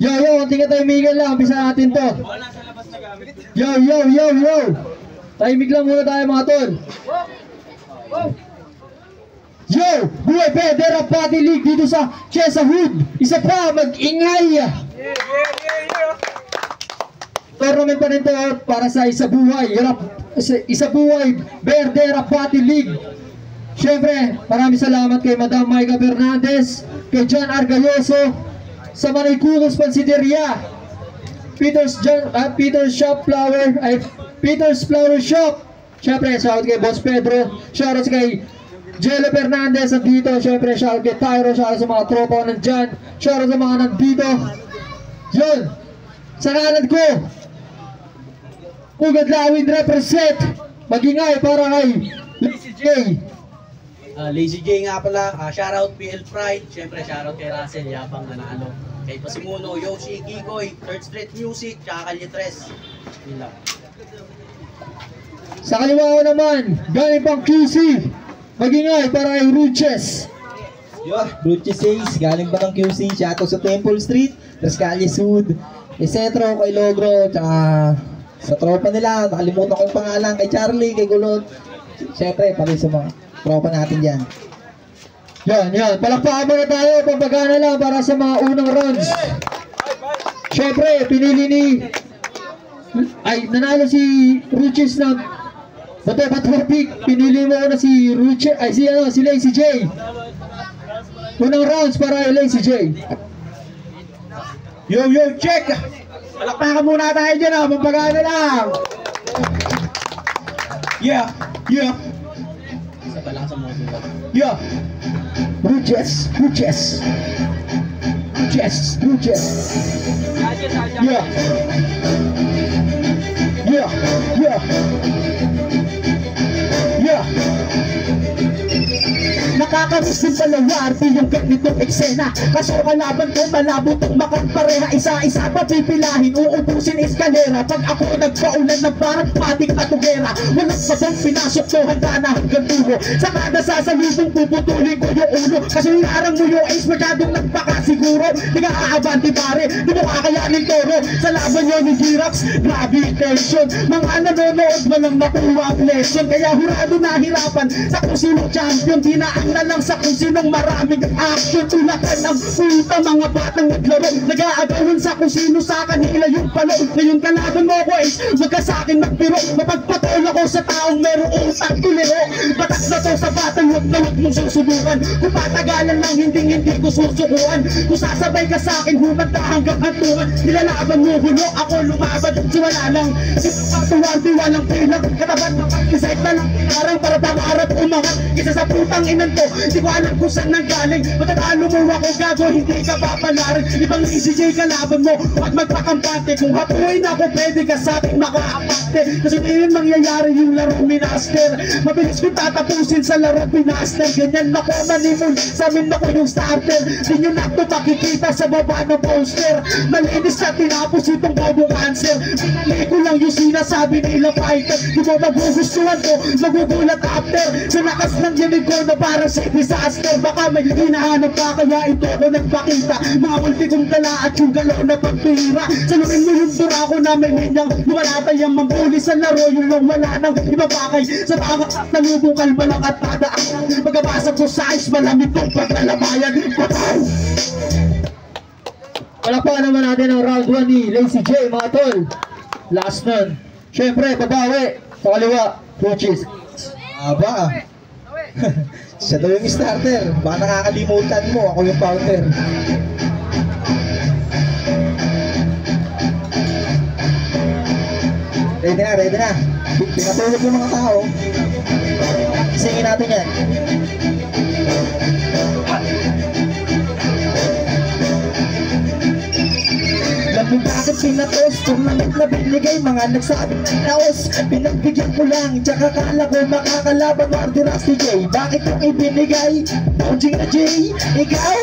Yo, tingnan tayo Miguel lang. Umpisa natin to. Yo. Tahimik lang muna tayo mga tol. Yo, buhay Federa Party League dito sa Chesa Hood. Isa pa, mag-ingay. Tournament pa rin to para sa Isabuhay Federa Party League. Syempre, maraming salamat kay Madam Maika Fernandez, kay John Argayoso, sa Manaykulos Pansiteria, Peter's Flower Shop. Syempre, shoutout kay Boss Pedro, shoutout kay Jello Fernandez nandito, syempre shoutout kay Tyro, shoutout sa mga tropa ko nandyan, shoutout sa mga nandito. Yun, sa kanan ko, Ugad Lawin represent, magingay para kay Lazy J. Lazy J nga pala, shoutout PL Pride, syempre shoutout kay Russell Yabang Nanalo, kay Pasimuno, Yoshi, Kikoy, Third Street Music, tsaka Kalitres. Yun lang. Sa kaliwa ko naman, galing pang QC, magingay para kay Ruches. Yo, Ruches says, galing pa ng QC, shoutout sa Temple Street, Trescalle Sud, kay Centro, kay Logro, tsaka sa tropa nila, nakalimutan ko yung pangalan, kay Charlie, kay Gulot, syempre, pati sa mga tropa natin dyan. Yan, palakpakan muna tayo, pampagana lang para sa mga unang rounds. Syempre, pinili nanalo si Ruches na bato pick, pinili mo na si Ruches, si Lazy J. Unang rounds para kay Lazy J. Yo, check! Palakpakan muna tayo dyan, pampagana lang! Yeah! Sa pala sa mga tuwa. Yeah! Ruches. Yeah. Nakakamisin palawarte yung ganitong eksena. Kaso kalaban ko malabo tong makagpareha. Isa-isa pa pipilahin, uubusin eskalera. Pag ako nagpaulan na parang patik na tugera, walang sabang pinasok ko, handa na hanggang dulo. Saka nasasalubong puputulin ko yung ulo. Kasi yung arang mo yung ace masyadong nagpakasiguro. Di ka aabante pare, di mo kakayanin toro. Sa laban nyo ni G-Rax, grabe tension. Mga nanonood walang nakuha ang lesson. Kaya hurado na hirapan sa kung sino champion. Dinaan na lang sa kung sinong maraming action. Tulakan ng puta mga batang naglaro, nag-aagawan sa kung sino sa kanila yung palo. Ngayon kalaban mo ko is wag ka sa akin magpiro. Mapagpatol ako sa taong merong utang tuliro. Batak na to sa batang wag na wag mong susubukan. Kung patagalan lang hindi ko susukuan. Kung sasabay ka sa akin humanda hanggang hantungan. Nilalaban mo hulo, ako lumaban. Siwala lang, siwala lang pilang. Katapat na pag-isay na lang pinarang para pangarap umangat. Isa sa putang inan to, di ko alam kung saan nanggaling. Matatalo mo ako gago, hindi ka papalarin. Ibang Lazy J kalaban mo, wag magpakampante. Kung hapuin ako, pwede ka sa ating makaapante. Kasi di yun mangyayari yung laro minaster. Mabilis kong tatapusin sa laro pinaster. Ganyan ako manimul, sa amin ako yung starter. Di nyo na ito makikita sa baba ng poster. Malinis na tinapos itong bobo cancer. Pinali ko lang yung sinasabi nila fighter. Di mo magugustuhan ko, magugulat after. Sa lakas ng dinig ko na parang si disaster. Baka may hinahanap pa kaya ito ako nagpakita. Mga ulti kong dala at yung galaw na pagpira. Saluin mo yung dura ko na may minyang wala tayang mambuli sa laro. Yung lang wala nang ibabakay sa tama at nalubong kalma lang at tadaan. Pagkabasag ko sa ice malamit kong paglalamayan. Pataw! Palakpakan naman natin ang round 1 ni Lazy J mga tol. Last nun. Siyempre, babawi sa kaliwa, Ruches. Aba! Siya daw yung starter. Baka nakakalimutan mo, ako yung founder. Ready na. Pinatulog yung mga tao. Isingin natin yan. Bakit pinatos. Tournament na binigay, mga nagsabing naos. Pinagbigyan ko lang, tsaka kala ko makakalaban Marty si Jay. Bakit yung ibinigay? Bouncing na Jay. Ikaw?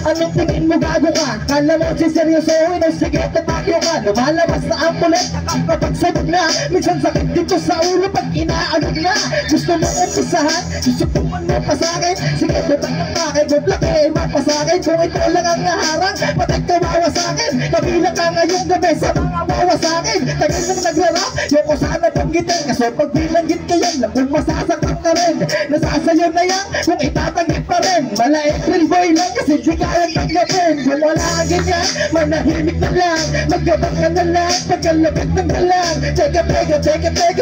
Anong tingin mo gago ka? Kala mo siseryosohin o sige tatakyo ka. Lumalabas na ang pulet, nakakapagsabog na. Minsan sakit dito sa ulo pag inaalog na. Gusto mo umpisahan? Susukuman mo pa sa'kin. Sige, butang ng akin, bublak eh, mapasa'kin. Kung ito lang ang naharang, patag kawawa sa'kin. Kabilang ka ngayong gabi sa mga wawa sa'kin. Tagal nang nagrarap, yung ko sana panggitin. Kaso pag bilanggit ka yan, lamang masasaktan ka rin. Nasasayo na yan, kung itatanggit pa rin. Mala April boy lang kasi di kayang tanggapin. Kung wala ang ganyan, manahimik na lang. Magabang ka na lang, pagkalapit ng galang. Teka,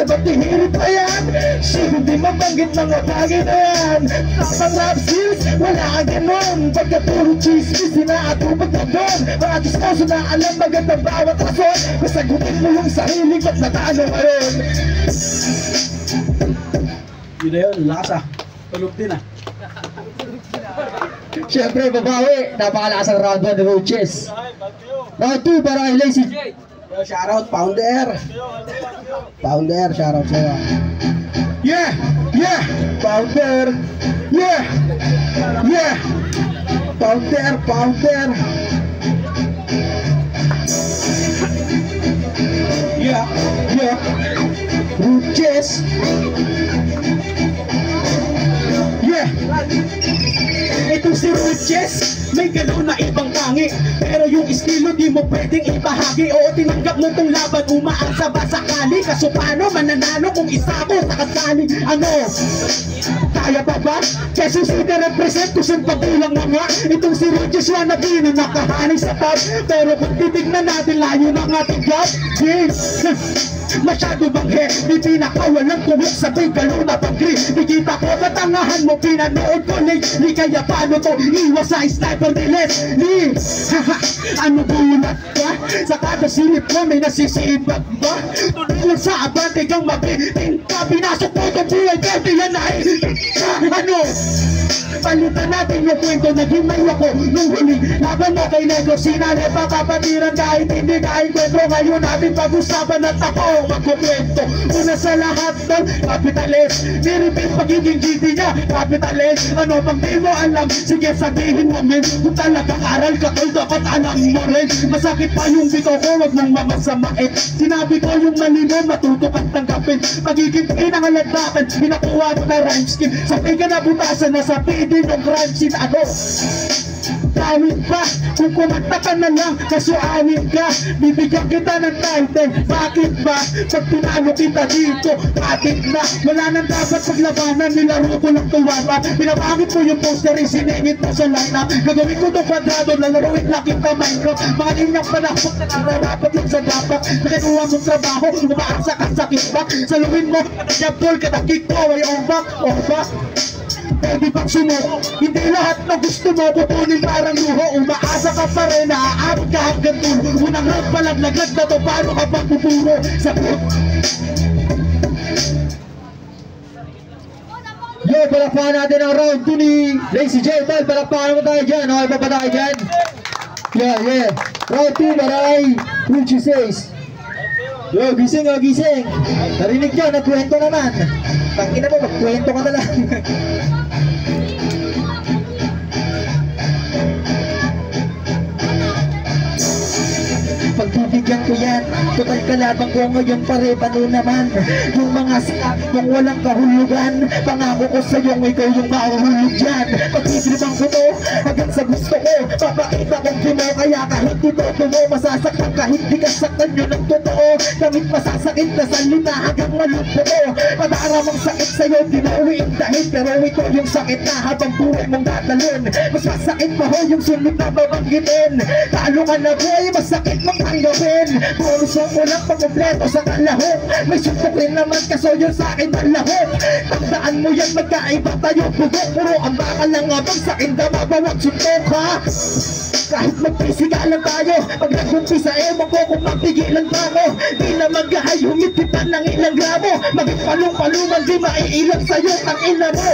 ba't hihirit pa yan? Shit, hindi mabanggit mga bagay na yan. Tapang rap skills, wala ang ganon. Pagka puro chismis, sinaatubag na doon. Mga disposo na alam magandang bawat rason. Masagutin mo yung sarili, ba't natalo ngayon? Yun na yun, lakas ah. Tulog din ah. Siyempre, babawi. Napakalakas ang round 1 ni Roaches. Round 2 para kay Lazy. Yo, shoutout, Pounder. Pounder, shoutout sa'yo. Yeah, Pounder. Yeah, Pounder. Yeah, Roaches. Yeah. Itong si Roaches, may gano'n na ibang tangi. Pero yung estilo di mo pwedeng ibahagi. Oo, tinanggap mo tong laban, umaasa ba sakali? Kaso paano mananalo kung isa ko sa kasali? Ano? Kaya pa ba? Quezon City represent ko siyang pagulang na nga. Itong si Roaches wannabe na nakahanay sa top. Pero kung titignan natin, layo ng ating gap. Masyado bang di pinakawalang kumuk sabay galo na pag-grip. Ikita ko katangahan mo, pinanood ko lately. Kaya paano to iwas sa sniper ni Leslie? Ano bulat ka? Sa kada silip mo may nasisibag ba? Tulad sa abante kang mabiting ka. Pinasok mo itong buhay pero yan na ano? Palitan natin yung kwento, naging may ako nung huli. Laban mo kay Negro, sinali pa kapatiran kahit hindi kwento. Ngayon natin pag-usapan at ako magkukwento. Una sa lahat doon, capitalist. Niripin pagiging GD niya, capitalist. Ano pang di mo alam, sige sabihin mo men. Kung talagang aral ka tol, dapat alam mo rin. Masakit pa yung bito ko, wag mong mamasamain. Sinabi ko yung mali mo, matuto kang tanggapin. Pagiging pinangalagdakan, pinakuha mo na rhyme scheme. Sabi ka na butasan na sa PD ng crime scene. Ano? Tawid pa, kung kumanta ka na lang, kasuanin ka. Bibigyan kita ng title. Bakit ba? Pag pinalo kita dito, bakit na? Wala nang dapat paglabanan, nilaro ko lang tuwara. Pinabangit mo yung poster, isiningit mo sa lineup. Gagawin ko itong kwadrado, lalaruin lang kita Minecraft. Mga linyang panakot na nararapat lang sa dapat. Nakinuha mong trabaho, umaasa ka sa kickback. Saluhin mo, kadajabol, katakik ko, ay ombak. Pwede bang sumuko? Hindi lahat na gusto mo kukunin parang luho. Umaasa ka pa rin, naaabot ka hanggang dulo. Unang round palaglaglad na to, paano ka pang pupuro? Sagot. Yo, palakpakan natin ang round 2 ni Lazy J. Tol, palakpakan mo tayo dyan. Okay pa ba tayo dyan? Yeah. Round 2 para kay Ruchi Says. Yo, gising. Narinig nyo, nagkwento naman. Tangina mo, magkwento ka na lang. Pagbibigyan ko yan, total kalaban ko ngayon pare, paano naman? Yung mga sinabi mong walang kahulugan, pangako ko sa'yo ikaw yung mahuhulog dyan. Pagtitribang ko to, hanggang sa gusto ko, papakita kong kimo. Kaya kahit ito mo, masasaktan ka, hindi ka saktan yun ang totoo. Gamit masasakit na salita hanggang malumpo ko. Padaramang sakit sa'yo, dinauwiin dahil, pero ito yung sakit na habang buhay mong dadalhin. Mas masakit pa ho yung sunod na babanggitin. Talo ka na boy, masakit mong tanggapin. Bonus mo lang pag-kompleto sa kalahok. May suntok rin naman kaso yun sa'kin malahok. Tandaan mo yan, magkaiba tayo bugok. Puro ang baka lang abang sa'kin na mabawag suntok ha. Kahit magpisigalan tayo, pag nag-umpisa ewan ko kung mapigilan pa ako. Di na magahay, humitipan ng ilang gramo. Maging palong-paluman, di maiilang sa'yo, tangina mo.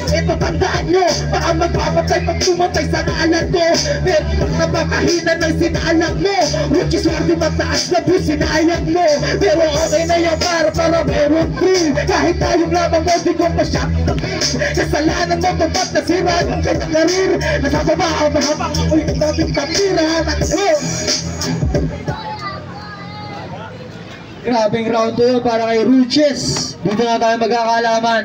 Ito tandaan nyo, baka magpapatay pag tumatay sa ngalan ko. Pero pag napakahina ng sinalang mo, which is why mataas na po sinayang mo. Pero okay na yan para meron free. Kahit tayong lamang mo, di ko masyadong kasalanan mo, ba't nasira yung kanyang karir. Nasa baba ang mahabang ako'y daming kapira. Grabing round 2 para kay Ruches. Dito na tayo magkakalaman.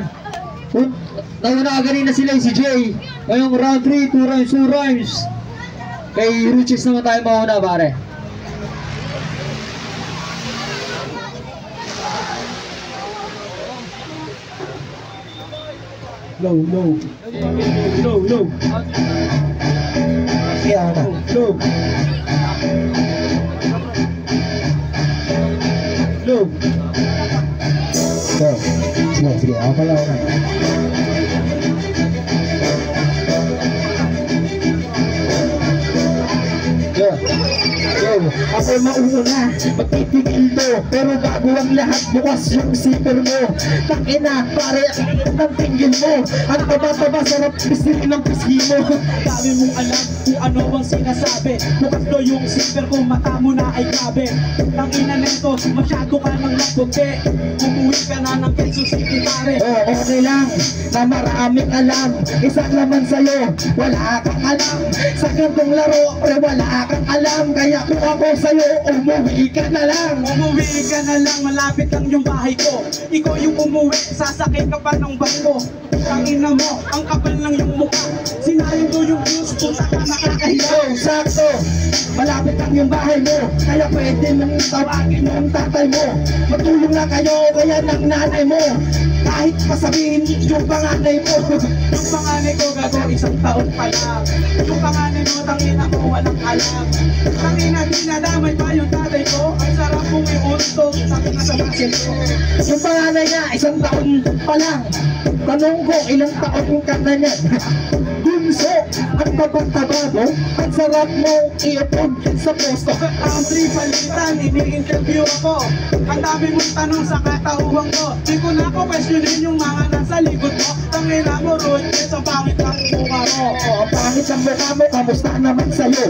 Nauna kanina sila si Jay. Ngayong round 3, 2 rounds, 2 rounds. Kay Ruches naman tayo mauna, pare. Low. Kaya na. Low. Sige, ako pala ako na. Ako mauna, magtitigil to. Pero bago ang lahat, bukas yung zipper mo. Takina, pare, ang tingin mo. Ang taba-taba, sarap pisirin ng pisgi mo. Dami mong alam kung ano ang sinasabi. Bukas to yung zipper ko, mata mo na ay grabe. Tangina nito, masyado ka nang naputi. Umuwi ka na ng Quezon City, pare. Okay lang, na maraming alam. Isa naman sa'yo, wala kang alam. Sa gantong laro, pre, wala kang alam. Kaya kung ako sa'yo, umuwi ka na lang. Umuwi ka na lang, malapit lang yung bahay ko. Ikaw yung umuwi, sasakay ka pa ng bangko. Tangina mo, ang kapal lang yung mukha. Sinayang ko yung views, punta ka nakakahiya. Sakto, malapit lang yung bahay mo. Kaya pwede mong tawagin yung tatay mo. Matulong na kayo, kaya ng nanay mo. Kahit pasabihin yung panganay mo. Yung panganay ko gago, 1 taon pa lang. Yung panganay mo, tangina ko, walang alam. Tangina, dinadamay pa yung tatay ko. Ang sarap mong iuntog, tangina sa basil ko. Yung panganay niya, 1 taon pa lang. Tanong ko, ilang taon ka na niyan? Gunso, ang tabang-taba mo. Ang sarap mong iupod sa posto. Ang 3 palitan, ini-interview ako. Ang dami mong tanong sa katauhan ko. Di ko na ako questionin yung mga nasa likod mo. Tangina mo, Rod, sa pangit lang mukha mo. Oo, pangit ang mukha mo, kamusta naman sa'yo?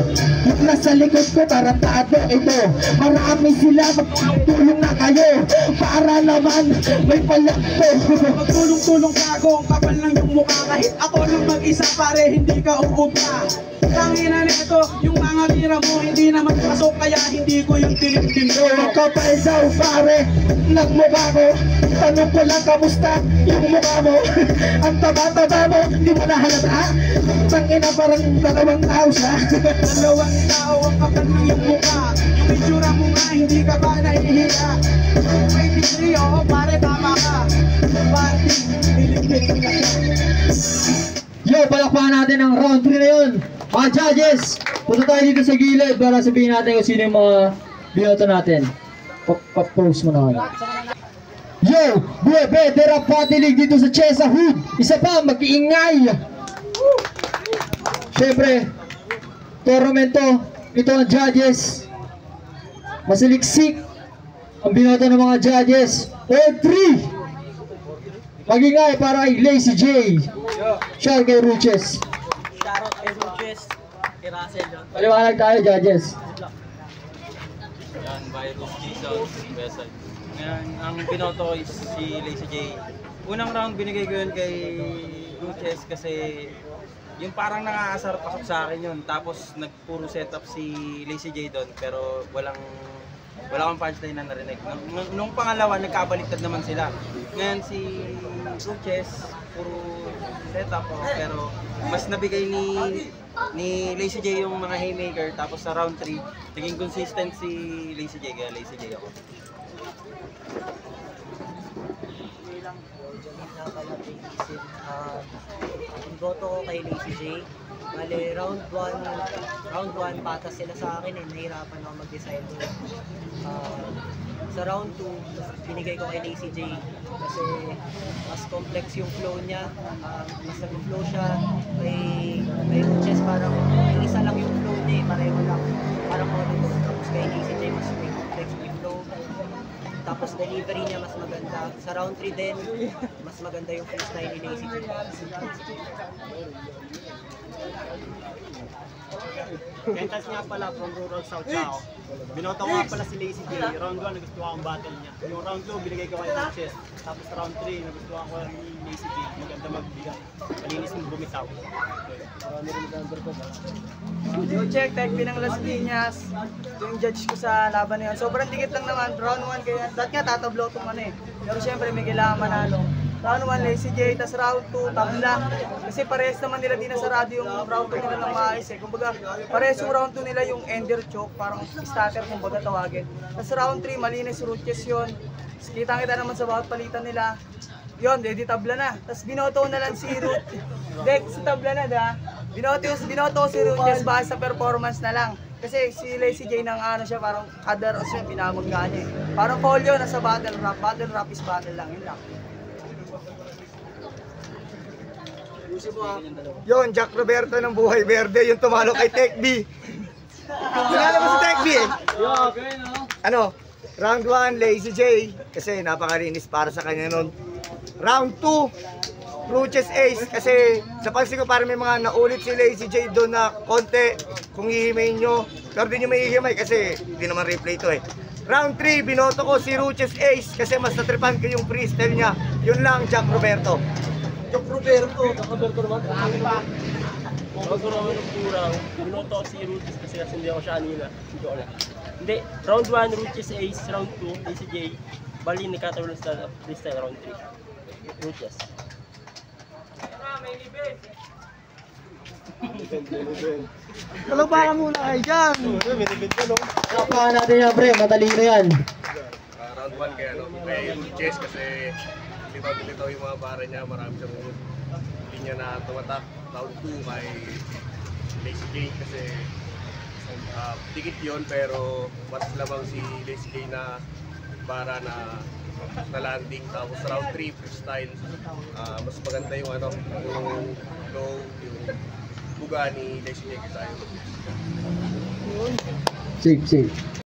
Yung nasa likod ko, tarantado ito. Marami sila, magtulong na kayo. Para naman, may palakpo. Magtulong-tulong ka ako, ang kapal lang yung mukha. Kahit ako lang mag-isa, pare, hindi ka uupa. Tangina nito, yung mga tira mo, hindi naman pasok, kaya hindi ko yung tinigtin ko. Kapal daw pare, nagmukha ko. Tanong ko lang, kamusta yung mukha mo? Ang taba-taba mo, hindi mo na halata. Tangina, parang dalawang tao siya. Dalawang tao, ang kapal lang yung mukha. Yung itsura mo nga, hindi ka ba nahihiya? 23, oo, pare, tama ka. Party, niligpit ka. Yo, palakpakan natin ang round 3 na yun. Mga judges, punta tayo dito sa gilid para sabihin natin kung sino yung mga binoto natin. Pa-post mo na kayo. Yo, buwebe, derap patilig dito sa Chesa Hood. Isa pa, mag-iingay. Siyempre, tormento, ito ang judges. Masaliksik ang binoto ng mga judges. All 3. Mag-ingay para kay Lazy J. Shout kay Ruches. Shoutout kay Ruches, kay Russell yun. Paliwanag tayo, judges. Yan, virus Jason, Wesel. Ngayon, ang binoto ko is si Lazy J. Unang round binigay ko yun kay Ruches kasi yung parang nangaasar pasok sa akin yun. Tapos nagpuro setup si Lazy J doon pero wala akong punchline na narinig. Nung pangalawa, nagkabaliktad naman sila. Ngayon si Ruches, puro setup pero mas nabigay ni Lazy J yung mga haymaker. Tapos sa round 3, naging consistent si Lazy J, kaya Lazy J ako. Ang boto ko kay Lazy J. Bale, round 1 patas sila sa akin nahirapan ako mag-decide. Sa round 2, binigay ko kay Lazy J kasi mas complex yung flow niya, mas nag-flow siya kay Ruches, parang isa lang yung flow niya. delivery niya mas maganda. Sa round 3 din, mas maganda yung freestyle ni Lazy J. Kentas nga pala from Rural South Sao. Binoto nga pala si Lazy J. Round 1 nagustuhan ko ang battle niya. Yung round 2 binigay ko kay Coaches. Tapos round 3 nagustuhan ko yung Lazy J. Maganda magbigay. Malinis mong bumitaw. Yo check, tag pinang Las Piñas. Ito yung judge ko sa laban na yun. Sobrang dikit lang naman, round 1 kaya. Dahil nga tatablo itong ano eh. Pero syempre may kailangan manalo. Round 1 Lazy J, tas round 2 tabla. Kasi parehas naman nila dinasarado yung round 2 nila ng maayos eh. Kumbaga parehas yung round 2 nila yung ender choke, parang starter kumbaga tawagin. Tas round 3 malinis roaches yun. Kita-kita naman sa bawat palitan nila. Yun, edi tabla na. Tas binoto na lang si Root. Dex, tabla na da. Binoto si Roaches base sa performance na lang. Kasi si Lazy J nang ano siya, parang other siya, pinamagka niya eh. Parang call yun, nasa battle rap. Battle rap is battle lang, yun lang. Yon, Jack Roberto ng Buhay Verde, yung tumalo kay Tech B. Kilala mo si Tech B eh? Ano? Round 1, Lazy J, kasi napakalinis para sa kanya nun. Round 2, Ruches Ace, kasi sa pansin ko parang may mga naulit si Lazy J doon na konti kung hihimayin nyo. Pero di nyo mahihimay kasi hindi naman replay to eh. Round 3, binoto ko si Ruches Ace kasi mas natripan ko yung freestyle niya. Yun lang, Jack Roberto. Jack Roberto naman. Bago naman ng kurang, binoto ko si Ruches kasi hindi ako siya kanina. Hindi, round 1, Ruches Ace, round 2, Lazy J. Bali, nagkatawala sa freestyle round 3. Ruches. Talabakan muna kayo dyan. Kapahan natin yan, pre. Madali na yan. Round 1 kaya kay Ruches kasi litaw yung mga para niya, marami siyang linya na tumatak. Round 2 kay Lazy J kasi dikit yun pero mas lamang si Lazy J na para na landing. Tapos round 3 freestyle, mas maganda yung ano, yung low, yung buga ni Lazy J tayo. Safe.